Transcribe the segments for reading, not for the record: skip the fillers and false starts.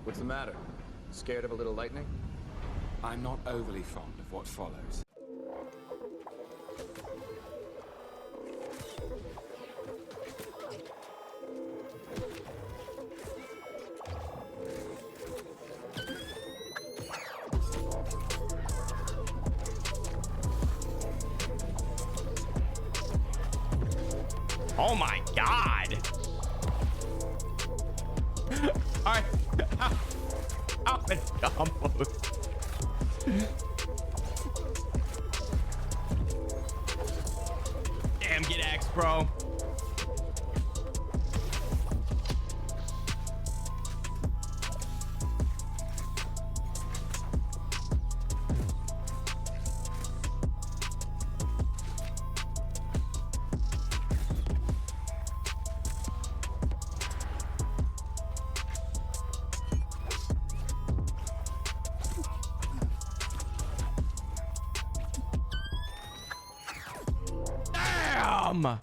What's the matter? Scared of a little lightning? I'm not overly fond of what follows. Oh my god. All right. How many combos? Damn, get X, bro.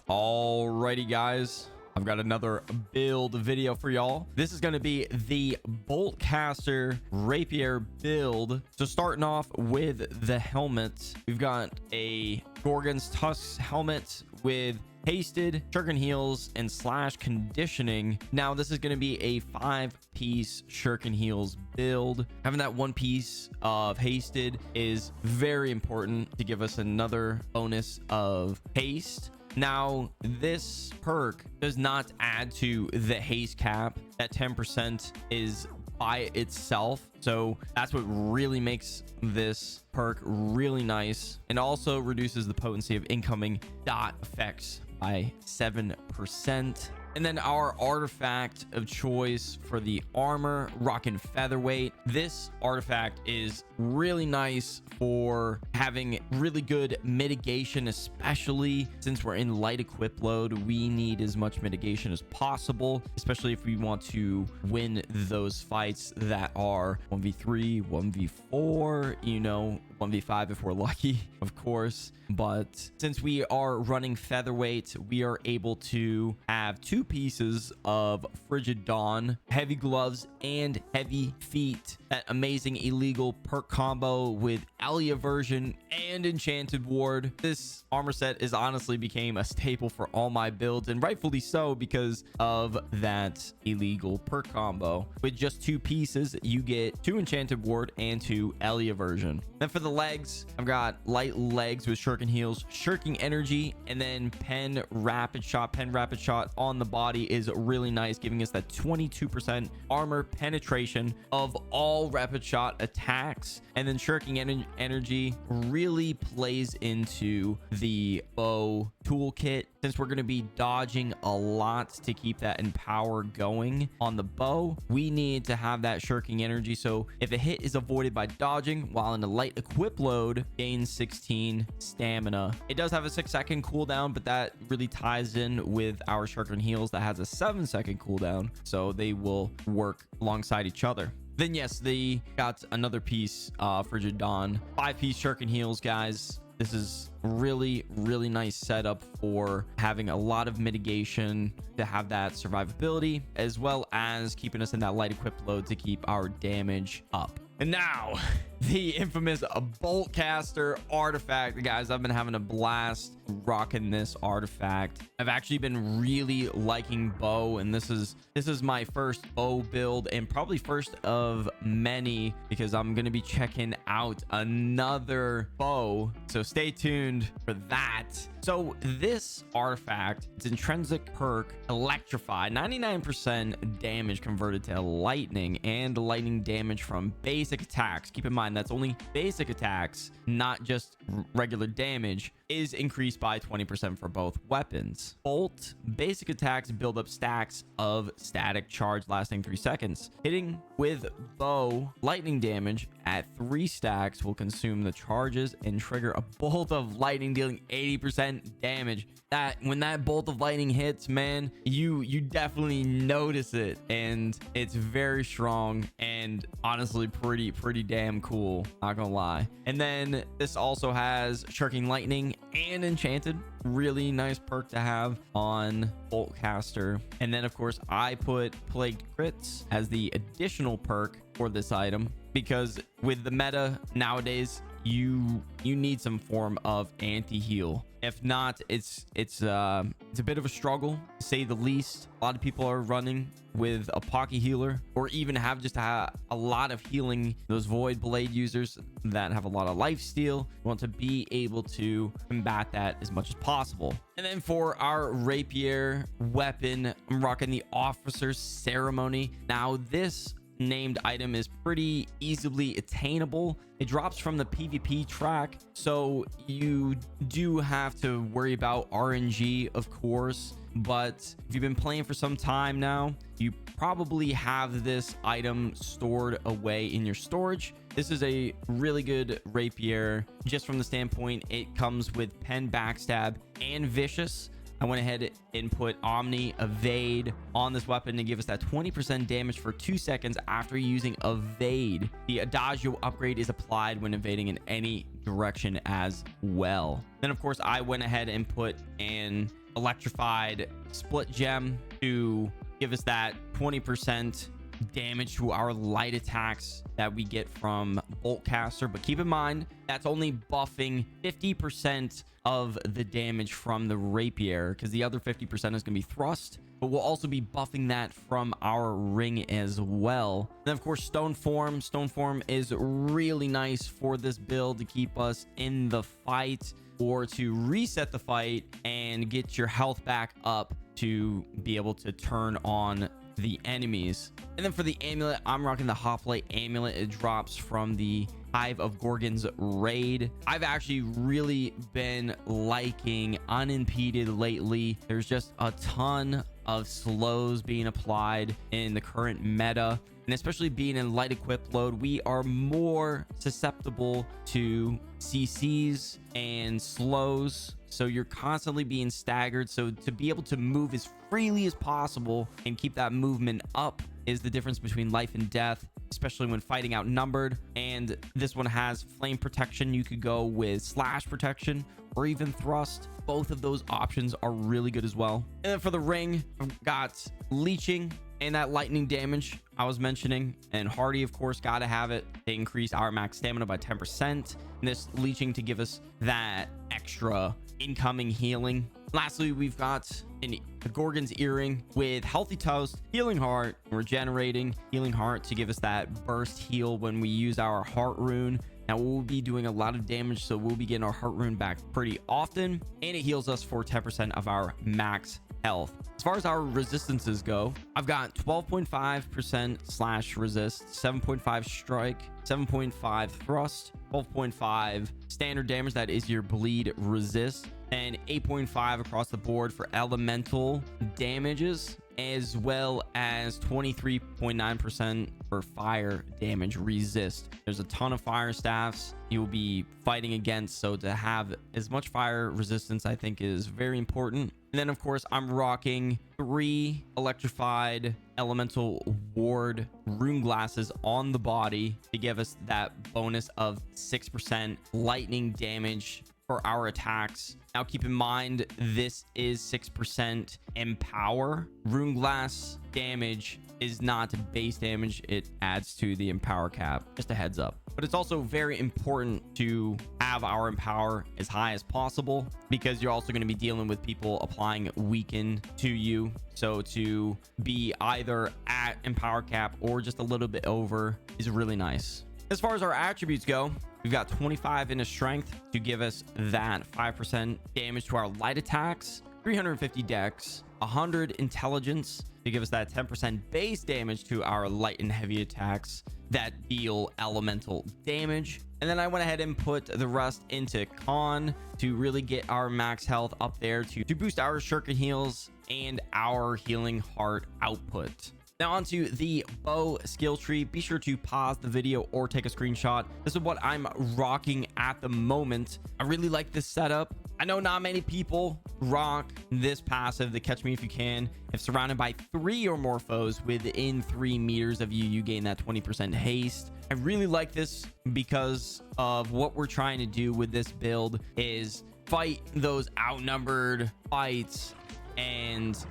Alrighty, guys, I've got another build video for y'all. This is going to be the Boltcaster Rapier build. So starting off with the helmet, we've got a Gorgon's Tusks helmet with hasted, shuriken heals, and slash conditioning. Now this is going to be a 5-piece shuriken heals build. Having that 1 piece of hasted is very important to give us another bonus of haste. Now, this perk does not add to the haste cap. That 10% is by itself. So that's what really makes this perk really nice. And also reduces the potency of incoming dot effects by 7%. And then our artifact of choice for the armor, rockin' featherweight. This artifact is really nice for having really good mitigation, especially since we're in light equip load. We need as much mitigation as possible, especially if we want to win those fights that are 1v3, 1v4, you know, 1v5 if we're lucky, of course. But since we are running featherweight, we are able to have 2 pieces of Frigid Dawn, heavy gloves, and heavy feet. That amazing illegal perk combo with Elia version and enchanted ward. This armor set is honestly became a staple for all my builds, and rightfully so because of that illegal perk combo. With just 2 pieces, you get 2 enchanted ward and 2 Elia version. Then for the legs, I've got light legs with shuriken heals, shuriken energy, and then pen rapid shot. Pen rapid shot on the body is really nice, giving us that 22% armor penetration of all rapid shot attacks. And then shuriken energy really plays into the bow toolkit, since we're going to be dodging a lot to keep that empower going on the bow. We need to have that shuriken energy, so if a hit is avoided by dodging while in a light equip load, gains 16 stamina. It does have a 6-second cooldown, but that really ties in with our shuriken heals that has a 7-second cooldown, so they will work alongside each other. Then yes, they got another piece, Frigid Dawn, 5-piece shuriken heals, guys. This is really nice setup for having a lot of mitigation to have that survivability, as well as keeping us in that light equip load to keep our damage up. And now the infamous Boltcaster artifact. Guys, I've been having a blast rocking this artifact. I've actually been really liking bow, and this is my first bow build, and probably first of many, because I'm going to be checking out another bow, so stay tuned for that. So this artifact, its intrinsic perk, electrify, 99% damage converted to lightning, and lightning damage from basic attacks. Keep in mind that's only basic attacks, not just regular damage, is increased by 20% for both weapons. Bolt basic attacks build up stacks of static charge lasting 3 seconds. Hitting with bow lightning damage at 3 stacks will consume the charges and trigger a bolt of lightning dealing 80% damage. That when that bolt of lightning hits, man, you definitely notice it, and it's very strong and honestly pretty damn cool, not gonna lie. And then this also has shuriken lightning and enchanted. Really nice perk to have on Boltcaster. And then of course I put plagued crits as the additional perk for this item, because with the meta nowadays, you need some form of anti-heal. If not, it's a bit of a struggle, to say the least. A lot of people are running with a pocket healer, or even have just a lot of healing. Those void blade users that have a lot of life steal want to be able to combat that as much as possible. And then for our rapier weapon, I'm rocking the officer's ceremony. Now this named item is pretty easily attainable. It drops from the PvP track, so you do have to worry about RNG, of course. But if you've been playing for some time now, you probably have this item stored away in your storage. This is a really good rapier, just from the standpoint it comes with pen, backstab, and vicious. I went ahead and put Omni Evade on this weapon to give us that 20% damage for 2 seconds after using Evade. The Adagio upgrade is applied when evading in any direction as well. Then of course I went ahead and put an electrified split gem to give us that 20% damage to our light attacks that we get from Boltcaster. But keep in mind, that's only buffing 50% of the damage from the rapier, because the other 50% is going to be thrust. But we'll also be buffing that from our ring as well. Then of course stone form is really nice for this build to keep us in the fight, or to reset the fight and get your health back up to be able to turn on the enemies. And then for the amulet, I'm rocking the Hoplite amulet. It drops from the Hive of Gorgons raid. I've actually really been liking unimpeded lately. There's just a ton of slows being applied in the current meta, and especially being in light equip load, we are more susceptible to CCs and slows. So you're constantly being staggered. So to be able to move as freely as possible and keep that movement up is the difference between life and death, especially when fighting outnumbered. And this one has flame protection. You could go with slash protection or even thrust. Both of those options are really good as well. And then for the ring, I've got leeching and that lightning damage I was mentioning, and hardy, of course, gotta have it. They increase our max stamina by 10%, and this leeching to give us that extra incoming healing. Lastly, we've got a Gorgon's earring with healthy toast, healing heart, regenerating healing heart to give us that burst heal when we use our heart rune. Now we'll be doing a lot of damage, so we'll be getting our heart rune back pretty often, and it heals us for 10% of our max health. As far as our resistances go, I've got 12.5% slash resist, 7.5 strike, 7.5 thrust, 12.5 standard damage, that is your bleed resist, and 8.5 across the board for elemental damages, as well as 23.9% for fire damage resist. There's a ton of fire staffs you will be fighting against, so to have as much fire resistance I think is very important. And then of course I'm rocking 3 electrified elemental ward rune glasses on the body to give us that bonus of 6% lightning damage for our attacks. Now keep in mind, this is 6% empower. Rune glass damage is not base damage, it adds to the empower cap, just a heads up. But it's also very important to have our empower as high as possible, because you're also going to be dealing with people applying weaken to you. So to be either at empower cap or just a little bit over is really nice. As far as our attributes go, we've got 25 in a strength to give us that 5% damage to our light attacks, 350 dex, 100 intelligence to give us that 10% base damage to our light and heavy attacks that deal elemental damage. And then I went ahead and put the rest into con to really get our max health up there to boost our shuriken heals and our healing heart output. Now onto the bow skill tree. Be sure to pause the video or take a screenshot. This is what I'm rocking at the moment. I really like this setup. I know not many people rock this passive, the catch me if you can. If surrounded by 3 or more foes within 3 meters of you, you gain that 20% haste. I really like this because of what we're trying to do with this build is fight those outnumbered fights and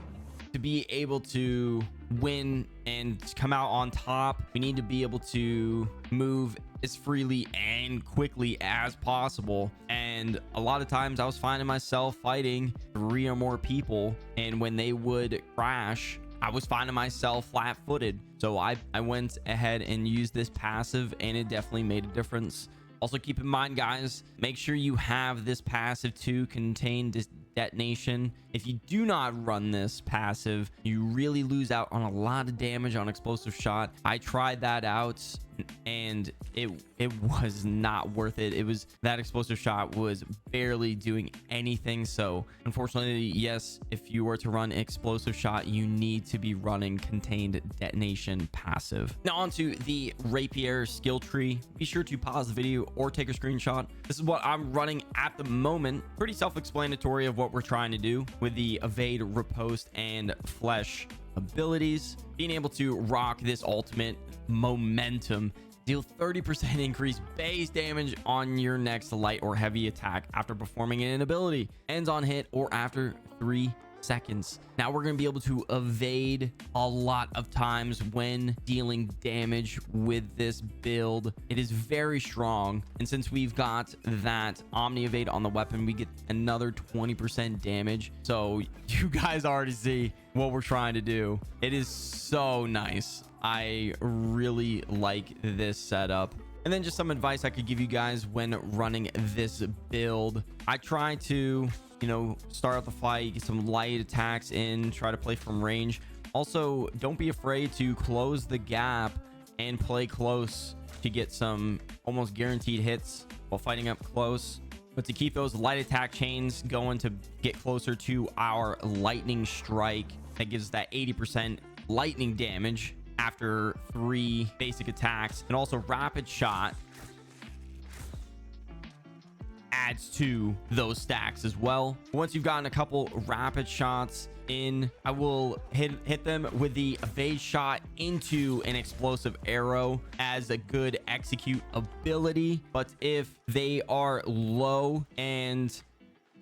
to be able to win and come out on top, we need to be able to move as freely and quickly as possible. And a lot of times I was finding myself fighting 3 or more people, and when they would crash, I was finding myself flat-footed. So I went ahead and used this passive, and it definitely made a difference. Also, keep in mind, guys, make sure you have this passive to contain this detonation. If you do not run this passive, you really lose out on a lot of damage on explosive shot. I tried that out, and it was not worth it. It was, that explosive shot was barely doing anything. So unfortunately, yes, if you were to run explosive shot, you need to be running contained detonation passive. Now onto the Rapier skill tree. Be sure to pause the video or take a screenshot. This is what I'm running at the moment. Pretty self-explanatory of what we're trying to do with the evade, riposte, and flesh abilities. Being able to rock this ultimate momentum, deal 30% increase base damage on your next light or heavy attack after performing an ability, ends on hit or after 3 seconds. Now we're going to be able to evade a lot of times when dealing damage with this build. It is very strong, and since we've got that omni evade on the weapon, we get another 20% damage. So you guys already see what we're trying to do. It is so nice. I really like this setup. And then just some advice I could give you guys when running this build. I try to, you know, start out the fight, get some light attacks in, try to play from range. Also, don't be afraid to close the gap and play close to get some almost guaranteed hits while fighting up close. But to keep those light attack chains going to get closer to our lightning strike, that gives that 80% lightning damage after 3 basic attacks. And also rapid shot adds to those stacks as well. Once you've gotten a couple rapid shots in, I will hit them with the evade shot into an explosive arrow as a good execute ability. But if they are low and,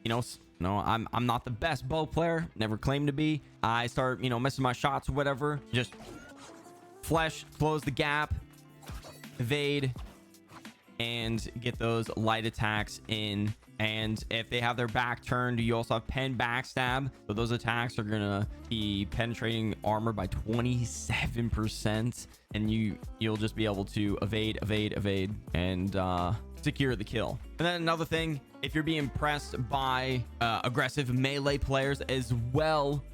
you know, no, I'm not the best bow player, never claimed to be, I start, you know, missing my shots or whatever, just flesh, close the gap, evade, and get those light attacks in. And if they have their back turned, you also have pen backstab, so those attacks are gonna be penetrating armor by 27%, and you'll just be able to evade and secure the kill. And then another thing, if you're being pressed by aggressive melee players as well,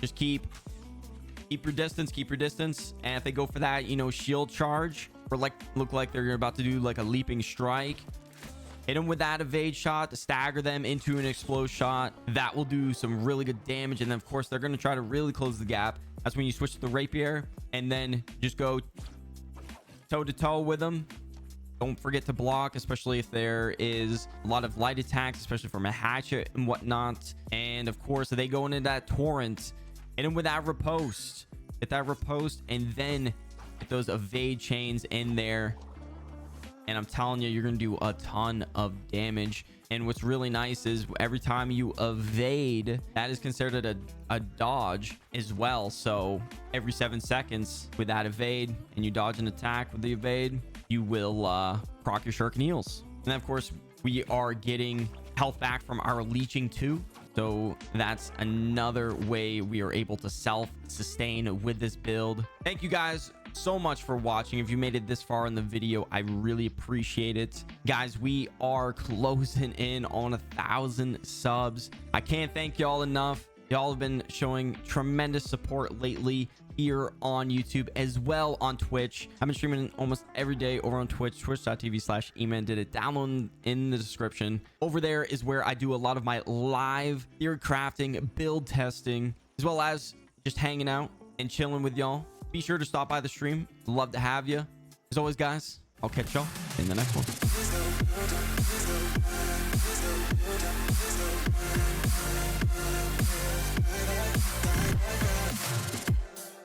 just keep your distance, and if they go for that, you know, shield charge, or like look like they're about to do like a leaping strike, hit them with that evade shot to stagger them into an explode shot. That will do some really good damage. And then of course they're going to try to really close the gap. That's when you switch to the rapier and then just go toe to toe with them. Don't forget to block, especially if there is a lot of light attacks, especially from a hatchet and whatnot. And of course, if they go into that torrent, hit them with that riposte. Hit that riposte and then get those evade chains in there. And I'm telling you, you're going to do a ton of damage. And what's really nice is every time you evade, that is considered a dodge as well. So every 7 seconds with that evade and you dodge an attack with the evade, you will proc your shuriken heals. And then of course, we are getting health back from our leeching too. So that's another way we are able to self-sustain with this build. Thank you guys so much for watching. If you made it this far in the video, I really appreciate it. Guys, we are closing in on 1,000 subs. I can't thank y'all enough. Y'all have been showing tremendous support lately here on YouTube as well on Twitch. I've been streaming almost every day over on Twitch, twitch.tv/emandidit. Download in the description. Over there is where I do a lot of my live theory crafting, build testing, as well as just hanging out and chilling with y'all. Be sure to stop by the stream. Love to have you. As always, guys, I'll catch y'all in the next one.